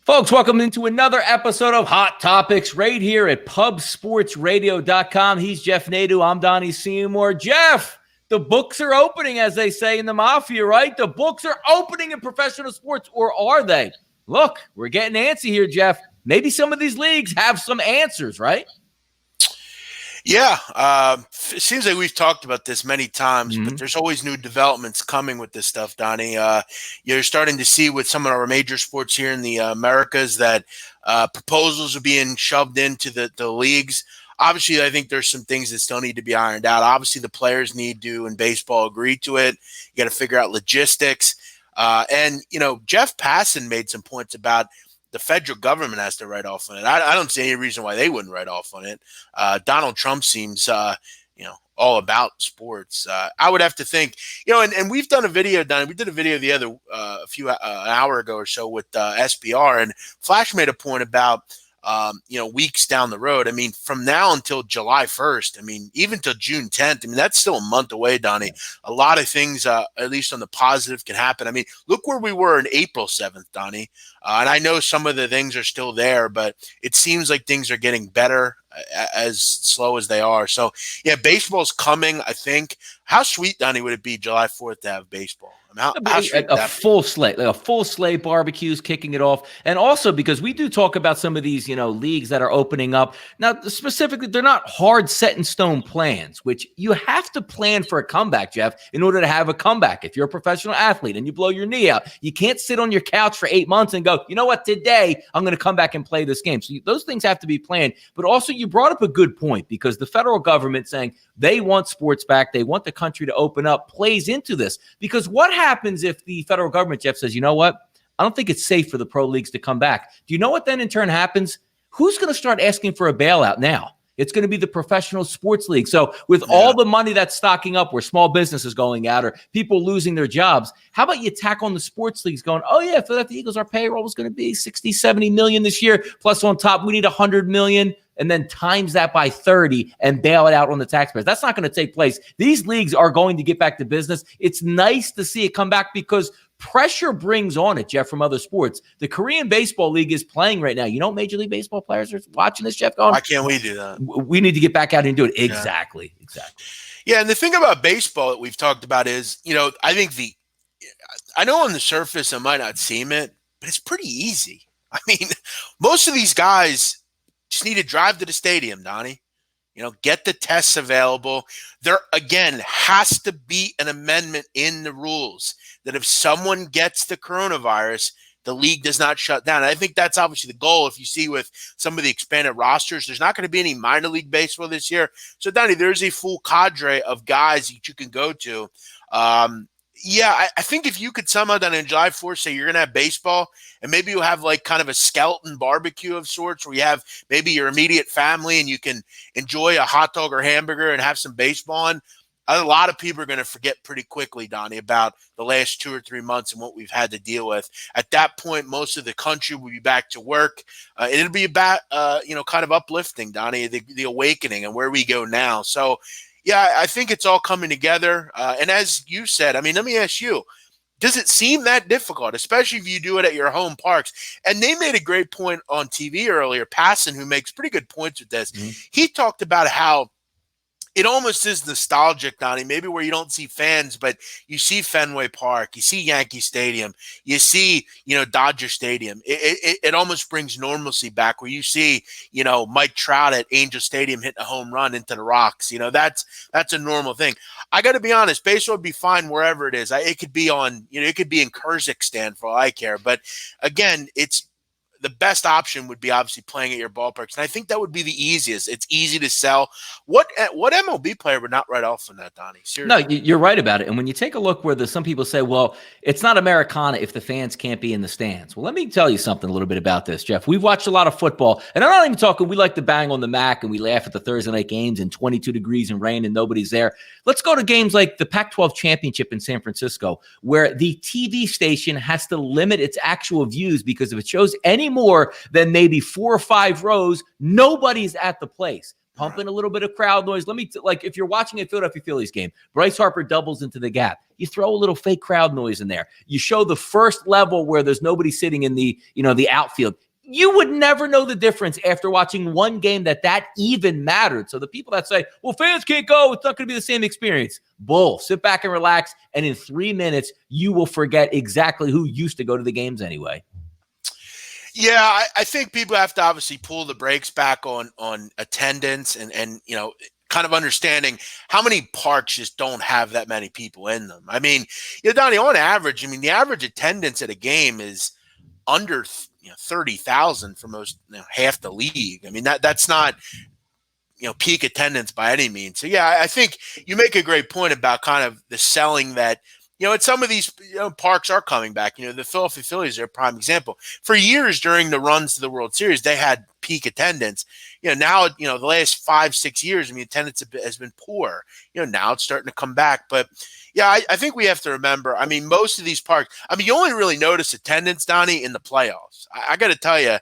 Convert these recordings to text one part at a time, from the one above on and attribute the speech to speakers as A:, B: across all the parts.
A: Folks, welcome into another episode of Hot Topics right here at pubsportsradio.com. He's Jeff Nadeau. I'm Donnie Seymour. Jeff, the books are opening, as they say in the mafia, right? The books are opening in professional sports, or are they? Look, we're getting antsy here, Jeff. Maybe some of these leagues have some answers, right?
B: Yeah, it seems like we've talked about this many times, but there's always new developments coming with this stuff, Donnie. You're starting to see with some of our major sports here in the Americas that proposals are being shoved into the leagues. Obviously, I think there's some things that still need to be ironed out. Obviously, the players need to, in baseball, agree to it. You got to figure out logistics. And, Jeff Passan made some points about the federal government has to write off on it. I don't see any reason why they wouldn't write off on it. Donald Trump seems, all about sports. I would have to think, and we've done a video, Donnie. We did a video the other an hour ago or so with SBR, and Flash made a point about weeks down the road. I mean, from now until July 1st, I mean, even till June 10th, I mean, that's still a month away, Donnie. A lot of things, at least on the positive, can happen. I mean, look where we were on April 7th, Donnie. And I know some of the things are still there, but it seems like things are getting better as slow as they are. So, yeah, baseball's coming, I think. How sweet, Donnie, would it be July 4th to have baseball? I mean, how sweet
A: a full slate, like a full slate, barbecues, kicking it off. And also because we do talk about some of these, leagues that are opening up. Now, specifically, they're not hard set in stone plans, which you have to plan for a comeback, Jeff, in order to have a comeback. If you're a professional athlete and you blow your knee out, you can't sit on your couch for 8 months and go, you know what, today I'm going to come back and play this game. So those things have to be planned. But also you brought up a good point, because the federal government saying they want sports back, they want the country to open up, plays into this. Because what happens if the federal government, Jeff, says, you know what, I don't think it's safe for the pro leagues to come back? Do you know what then in turn happens? Who's going to start asking for a bailout now? It's going to be the professional sports league. So with all the money that's stocking up, where small business is going out or people losing their jobs, how about you tack on the sports leagues going, oh yeah, Philadelphia Eagles, our payroll is going to be 60, 70 million this year. Plus on top, we need 100 million. And then times that by 30 and bail it out on the taxpayers. That's not going to take place. These leagues are going to get back to business. It's nice to see it come back because pressure brings on it, Jeff, from other sports. The Korean Baseball League is playing right now. Major League Baseball players are watching this, Jeff, going,
B: why can't we do that?
A: We need to get back out and do it. Exactly.
B: Yeah, and the thing about baseball that we've talked about is, I think I know on the surface it might not seem it, but it's pretty easy. I mean, most of these guys just need to drive to the stadium, Donnie. Get the tests available. There, again, has to be an amendment in the rules that if someone gets the coronavirus, the league does not shut down. And I think that's obviously the goal. If you see with some of the expanded rosters, there's not going to be any minor league baseball this year. So, Donnie, there's a full cadre of guys that you can go to. I think if you could somehow then in July 4th say you're going to have baseball, and maybe you'll have like kind of a skeleton barbecue of sorts where you have maybe your immediate family and you can enjoy a hot dog or hamburger and have some baseball on. A lot of people are going to forget pretty quickly, Donnie, about the last 2 or 3 months and what we've had to deal with. At that point, most of the country will be back to work. And it'll be about, kind of uplifting, Donnie, the awakening and where we go now. So, yeah, I think it's all coming together. And as you said, I mean, let me ask you, does it seem that difficult, especially if you do it at your home parks? And they made a great point on TV earlier, Passan, who makes pretty good points with this. He talked about how it almost is nostalgic, Donnie, maybe where you don't see fans, but you see Fenway Park, you see Yankee Stadium, you see, Dodger Stadium. It almost brings normalcy back where you see, Mike Trout at Angel Stadium hitting a home run into the rocks. That's a normal thing. I got to be honest, baseball would be fine wherever it is. It could be it could be in Kyrgyzstan for all I care. But again, the best option would be obviously playing at your ballparks. And I think that would be the easiest. It's easy to sell. What MLB player would not write off on that, Donnie? Seriously.
A: No, you're right about it. And when you take a look where some people say, well, it's not Americana if the fans can't be in the stands. Well, let me tell you something a little bit about this, Jeff. We've watched a lot of football, and I'm not even talking, we like to bang on the Mac and we laugh at the Thursday night games and 22 degrees and rain and nobody's there. Let's go to games like the Pac-12 championship in San Francisco, where the TV station has to limit its actual views because if it shows any more than maybe 4 or 5 rows, nobody's at the place. Pump in a little bit of crowd noise. Like if you're watching a Philadelphia Phillies game, Bryce Harper doubles into the gap. You throw a little fake crowd noise in there. You show the first level where there's nobody sitting in the outfield. You would never know the difference after watching one game that even mattered. So the people that say, well, fans can't go, it's not going to be the same experience. Bull. Sit back and relax. And in 3 minutes, you will forget exactly who used to go to the games anyway.
B: Yeah, I think people have to obviously pull the brakes back on attendance and kind of understanding how many parks just don't have that many people in them. I mean, Donnie, on average, the average attendance at a game is under 30,000 for most half the league. I mean, that's not peak attendance by any means. So yeah, I think you make a great point about kind of the selling that and some of these parks are coming back. The Philadelphia Phillies are a prime example. For years during the runs to the World Series, they had peak attendance. Now, the last 5-6 years, attendance has been poor. Now it's starting to come back. But yeah, I think we have to remember, most of these parks, you only really notice attendance, Donnie, in the playoffs. I got to tell you,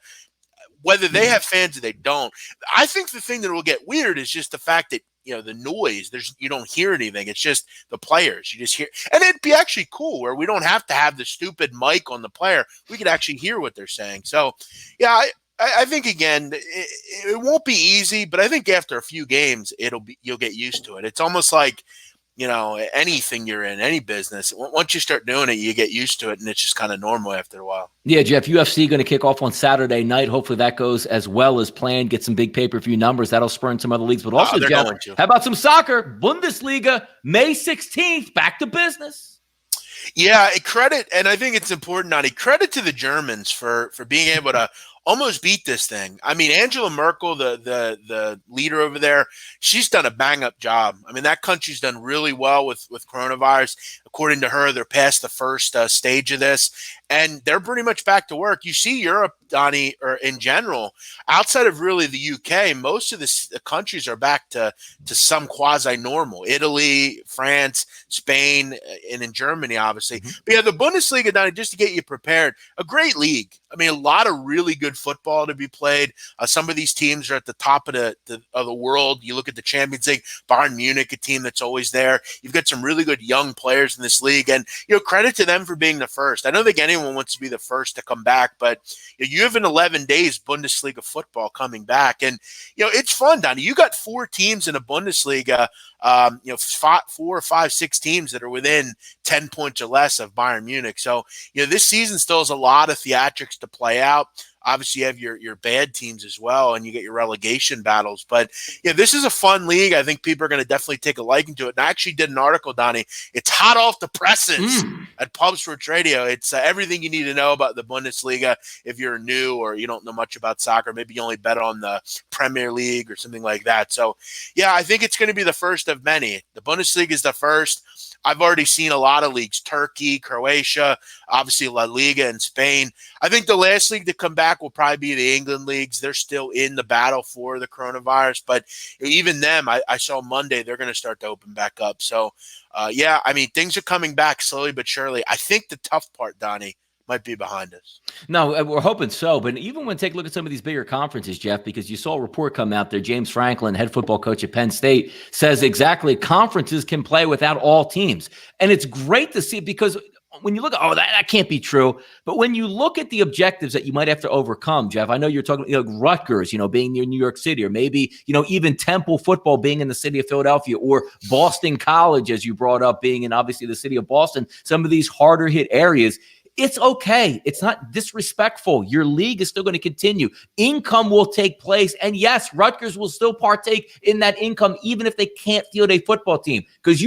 B: whether they have fans or they don't, I think the thing that will get weird is just the fact that the noise, you don't hear anything. It's just the players. You just hear, and it'd be actually cool where we don't have to have the stupid mic on the player. We could actually hear what they're saying. So yeah, I think again, it won't be easy, but I think after a few games, you'll get used to it. It's almost like, anything you're in, any business, once you start doing it, you get used to it, and it's just kind of normal after a while.
A: Yeah, Jeff, UFC going to kick off on Saturday night. Hopefully that goes as well as planned. Get some big pay-per-view numbers. That'll spur in some other leagues. But also, Jeff, how about some soccer? Bundesliga, May 16th, back to business.
B: Yeah, credit, and I think it's important, Nani, credit to the Germans for being able to almost beat this thing. Angela Merkel, the leader over there, she's done a bang-up job. That country's done really well with coronavirus. According to her, they're past the first stage of this, and they're pretty much back to work. You see Europe, Donnie, or in general, outside of really the UK, most of the countries are back to some quasi-normal. Italy, France, Spain, and in Germany, obviously. Mm-hmm. But yeah, the Bundesliga, Donnie, just to get you prepared, a great league. A lot of really good football to be played. Some of these teams are at the top of the world. You look at the Champions League, Bayern Munich, a team that's always there. You've got some really good young players in this league, and credit to them for being the first. I don't think anyone wants to be the first to come back, but you have an 11 days Bundesliga football coming back, and it's fun, Donnie. You got 4 teams in a Bundesliga. 4, 5, 6 teams that are within 10 points or less of Bayern Munich. So, this season still has a lot of theatrics to play out. Obviously, you have your bad teams as well, and you get your relegation battles. But, this is a fun league. I think people are going to definitely take a liking to it. And I actually did an article, Donnie. It's hot off the presses at Pub Sports Radio. It's everything you need to know about the Bundesliga if you're new or you don't know much about soccer. Maybe you only bet on the Premier League or something like that. So, yeah, I think it's going to be the first of many. The Bundesliga is the first. I've already seen a lot of leagues, Turkey, Croatia, obviously La Liga in Spain. I think the last league to come back will probably be the England leagues. They're still in the battle for the coronavirus, but even them, I saw Monday, they're going to start to open back up. So, things are coming back slowly but surely. I think the tough part, Donnie, might be behind us.
A: No, we're hoping so. But even when take a look at some of these bigger conferences, Jeff, because you saw a report come out there, James Franklin, head football coach at Penn State, says exactly conferences can play without all teams. And it's great to see because when you look at, that can't be true. But when you look at the objectives that you might have to overcome, Jeff, I know you're talking Rutgers, being near New York City, or maybe, even Temple football being in the city of Philadelphia, or Boston College, as you brought up, being in obviously the city of Boston, some of these harder hit areas. It's okay. It's not disrespectful. Your league is still going to continue. Income will take place. And yes, Rutgers will still partake in that income, even if they can't field a football team. Because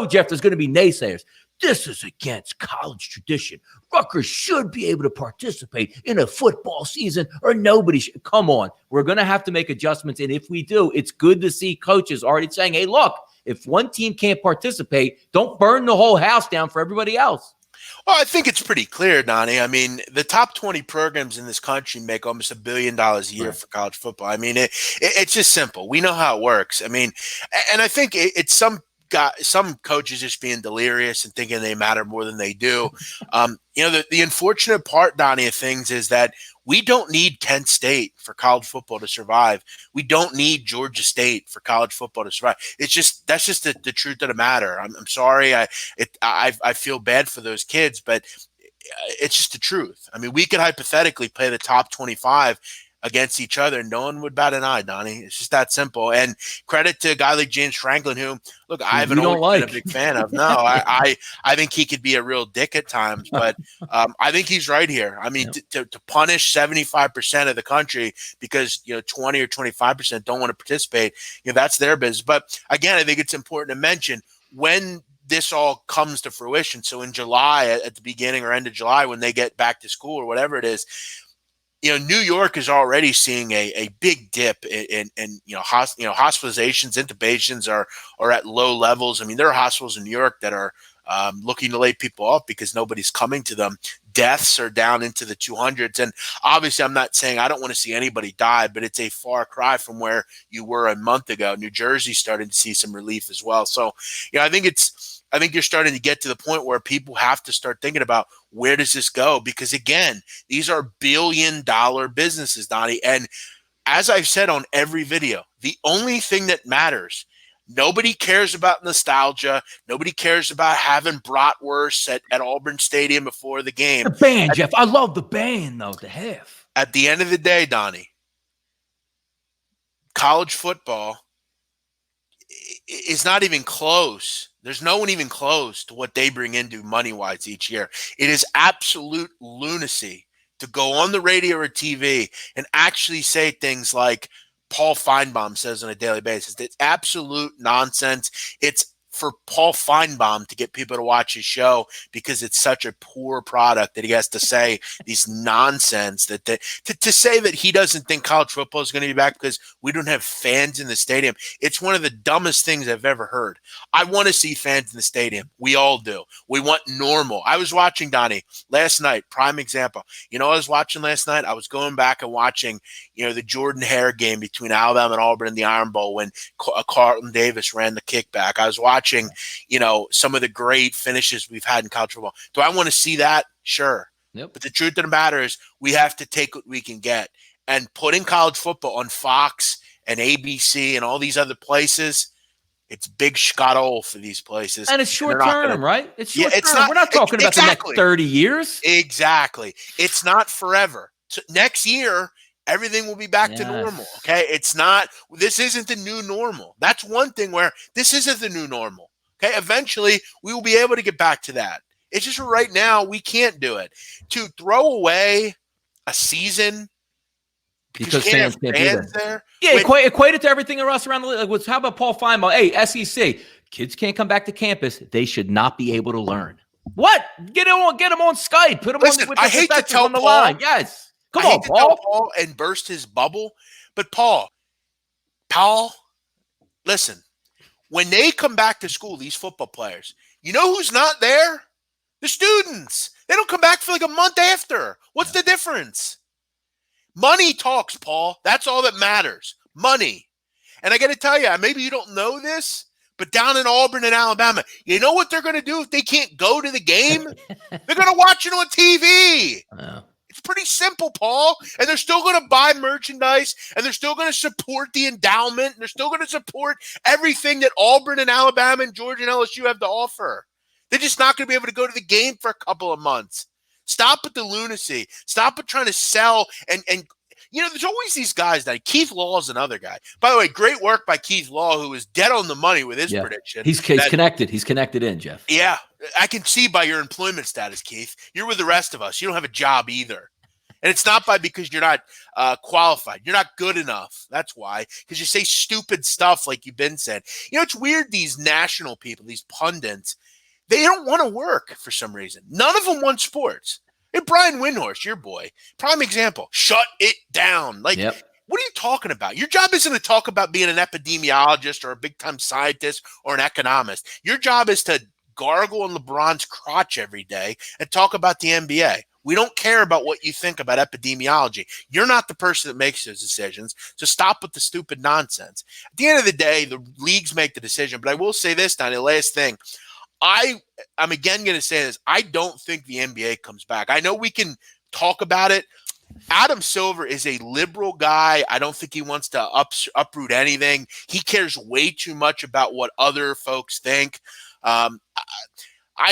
A: Jeff, there's going to be naysayers. This is against college tradition. Rutgers should be able to participate in a football season, or nobody should. Come on. We're going to have to make adjustments. And if we do, it's good to see coaches already saying, hey, look, if one team can't participate, don't burn the whole house down for everybody else.
B: Well, I think it's pretty clear, Donnie. The top 20 programs in this country make almost $1 billion a year for college football. It's just simple. We know how it works. And I think it's some some coaches just being delirious and thinking they matter more than they do. The unfortunate part, Donnie, of things is that we don't need Kent State for college football to survive. We don't need Georgia State for college football to survive. That's just the truth of the matter. I'm sorry. I feel bad for those kids, but it's just the truth. I mean, we could hypothetically play the top 25 against each other, and no one would bat an eye, Donnie. It's just that simple. And credit to a guy like James Franklin, who, look, I haven't always been a big fan of. No, I think he could be a real dick at times, but I think he's right here. I mean, to punish 75% of the country because 20 or 25% don't want to participate, that's their business. But again, I think it's important to mention when this all comes to fruition. So in July, at the beginning or end of July, when they get back to school or whatever it is, New York is already seeing a big dip in hospitalizations, intubations are at low levels. I mean, there are hospitals in New York that are looking to lay people off because nobody's coming to them. Deaths are down into the 200s. And obviously, I'm not saying I don't want to see anybody die, but it's a far cry from where you were a month ago. New Jersey's starting to see some relief as well. So, I think you're starting to get to the point where people have to start thinking about where does this go? Because again, these are billion-dollar businesses, Donnie. And as I've said on every video, the only thing that matters, nobody cares about nostalgia. Nobody cares about having bratwurst at Auburn Stadium before the game.
A: The band, Jeff. I love the band, though, the half.
B: At the end of the day, Donnie, college football is not even close. There's no one even close to what they bring into money-wise each year. It is absolute lunacy to go on the radio or TV and actually say things like Paul Feinbaum says on a daily basis. It's absolute nonsense. It's for Paul Feinbaum to get people to watch his show because it's such a poor product that he has to say these nonsense to say that he doesn't think college football is going to be back because we don't have fans in the stadium. It's one of the dumbest things I've ever heard. I want to see fans in the stadium. We all do. We want normal. I was watching, Donnie, last night, prime example. I was watching last night? I was going back and watching, the Jordan Hare game between Alabama and Auburn in the Iron Bowl when Carlton Davis ran the kickback. I was watching, some of the great finishes we've had in college football. Do I want to see that? Sure.
A: Yep.
B: But the truth of the matter is we have to take what we can get. And putting college football on Fox and ABC and all these other places, it's big scuttle for these places.
A: And it's short term, right? It's short term. We're not talking about the next 30 years.
B: Exactly. It's not forever. So next year, everything will be back to normal. Okay. This isn't the new normal. That's one thing where this isn't the new normal. Okay. Eventually we will be able to get back to that. It's just right now we can't do it. To throw away a season because fans can't be there.
A: Yeah. Equate it to everything else around the league. Like, how about Paul Feinbaum? Hey, SEC, kids can't come back to campus. They should not be able to learn. What? Get them on Skype. Put them on with the professors on the line. Yes. Come on,
B: Paul, and burst his bubble. But Paul, listen, when they come back to school, these football players, you know who's not there? The students. They don't come back for like a month after. What's the difference? Money talks, Paul. That's all that matters. Money. And I got to tell you, maybe you don't know this, but down in Auburn and Alabama, you know what they're going to do if they can't go to the game? They're going to watch it on TV.
A: Oh.
B: It's pretty simple, Paul. And they're still going to buy merchandise, and they're still going to support the endowment, and they're still going to support everything that Auburn and Alabama and Georgia and LSU have to offer. They're just not going to be able to go to the game for a couple of months. Stop with the lunacy. Stop with trying to sell. And there's always these guys that Keith Law is another guy. By the way, great work by Keith Law, who is dead on the money with his prediction.
A: He's connected. He's connected in, Jeff.
B: Yeah. I can see by your employment status, Keith. You're with the rest of us. You don't have a job either. And it's not because you're not qualified. You're not good enough. That's why. Because you say stupid stuff like you've been said. It's weird, these national people, these pundits, they don't want to work for some reason. None of them want sports. And Brian Windhorst, your boy, prime example. Shut it down. What are you talking about? Your job isn't to talk about being an epidemiologist or a big-time scientist or an economist. Your job is to gargle on LeBron's crotch every day and talk about the NBA. We don't care about what you think about epidemiology. You're not the person that makes those decisions. So stop with the stupid nonsense. At the end of the day, the leagues make the decision. But I will say this, Donnie, the last thing. I'm again going to say this. I don't think the NBA comes back. I know we can talk about it. Adam Silver is a liberal guy. I don't think he wants to uproot anything. He cares way too much about what other folks think. I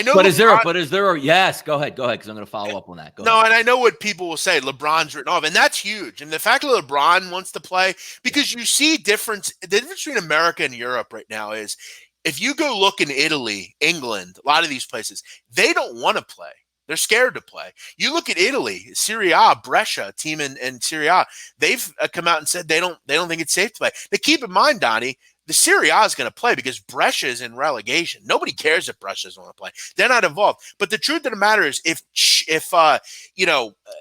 B: know.
A: But is there yes, go ahead, because I'm going to follow up on that. Go ahead.
B: And I know what people will say. LeBron's written off, and that's huge. And the fact that LeBron wants to play, because you see the difference between America and Europe right now is, if you go look in Italy, England, a lot of these places, they don't want to play. They're scared to play. You look at Italy, Serie A, Brescia, team in Serie A, they've come out and said they don't think it's safe to play. Now keep in mind, Donnie, the Serie A is going to play because Brescia is in relegation. Nobody cares if Brescia doesn't want to play. They're not involved. But the truth of the matter is, if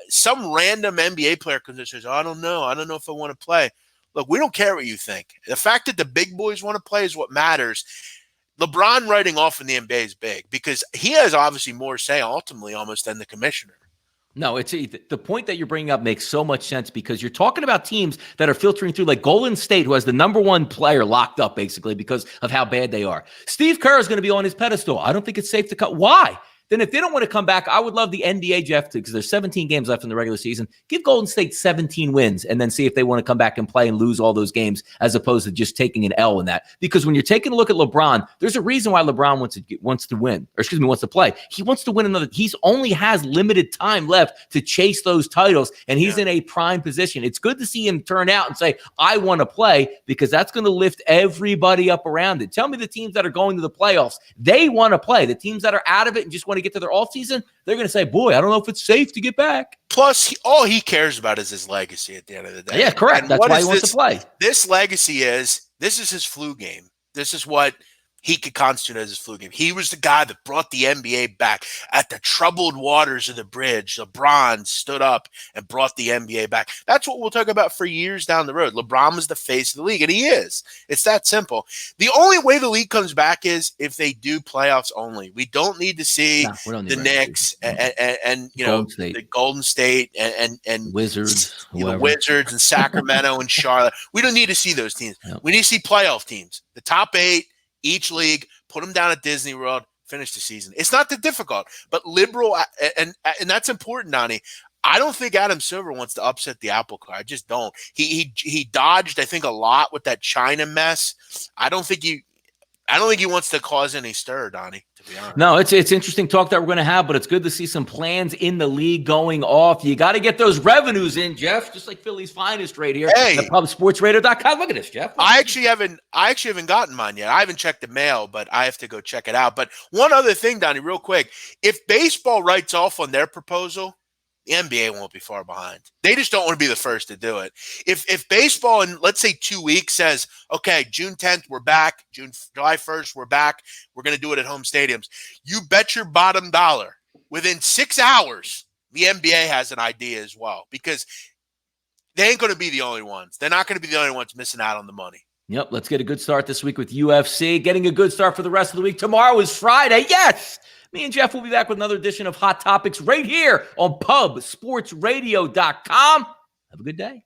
B: some random NBA player comes and says, I don't know if I want to play. Look, we don't care what you think. The fact that the big boys want to play is what matters. LeBron writing off in the NBA is big because he has obviously more say ultimately almost than the commissioner.
A: No, it's the point that you're bringing up makes so much sense because you're talking about teams that are filtering through, like Golden State, who has the number one player locked up basically because of how bad they are. Steve Kerr is going to be on his pedestal. I don't think it's safe to cut. Why? Then if they don't want to come back, I would love the NBA, Jeff, because there's 17 games left in the regular season. Give Golden State 17 wins and then see if they want to come back and play and lose all those games as opposed to just taking an L in that. Because when you're taking a look at LeBron, there's a reason why LeBron wants to play. He wants to win another. He's only has limited time left to chase those titles, and he's in a prime position. It's good to see him turn out and say, I want to play, because that's going to lift everybody up around it. Tell me the teams that are going to the playoffs, they want to play. The teams that are out of it and just want to get to their off season, they're going to say, boy, I don't know if it's safe to get back.
B: Plus, all he cares about is his legacy at the end of the day.
A: Yeah, correct.
B: And
A: that's why he wants to play.
B: This legacy this is his flu game. This is what he could constitute as his flu game. He was the guy that brought the NBA back at the troubled waters of the bridge. LeBron stood up and brought the NBA back. That's what we'll talk about for years down the road. LeBron was the face of the league, and he is. It's that simple. The only way the league comes back is if they do playoffs only. We don't need to see the Knicks and the Golden State and
A: Wizards,
B: Wizards and Sacramento and Charlotte. We don't need to see those teams. Yep. We need to see playoff teams. The top 8. Each league, put them down at Disney World, finish the season. It's not that difficult, but liberal, and that's important, Donnie. I don't think Adam Silver wants to upset the apple cart. I just don't. He dodged, I think, a lot with that China mess. I don't think he wants to cause any stir, Donnie, to be honest.
A: No, it's interesting talk that we're going to have, but it's good to see some plans in the league going off. You got to get those revenues in, Jeff, just like Philly's finest right here at pubsportsradio.com. Look at this, Jeff.
B: I actually haven't gotten mine yet. I haven't checked the mail, but I have to go check it out. But one other thing, Donnie, real quick. If baseball writes off on their proposal, the NBA won't be far behind. They just don't want to be the first to do it. If baseball in, let's say, 2 weeks says, okay, June 10th, we're back. July 1st, we're back. We're going to do it at home stadiums. You bet your bottom dollar. Within 6 hours, the NBA has an idea as well, because they ain't going to be the only ones. They're not going to be the only ones missing out on the money.
A: Yep, let's get a good start this week with UFC. Getting a good start for the rest of the week. Tomorrow is Friday. Yes! Me and Jeff will be back with another edition of Hot Topics right here on pubsportsradio.com. Have a good day.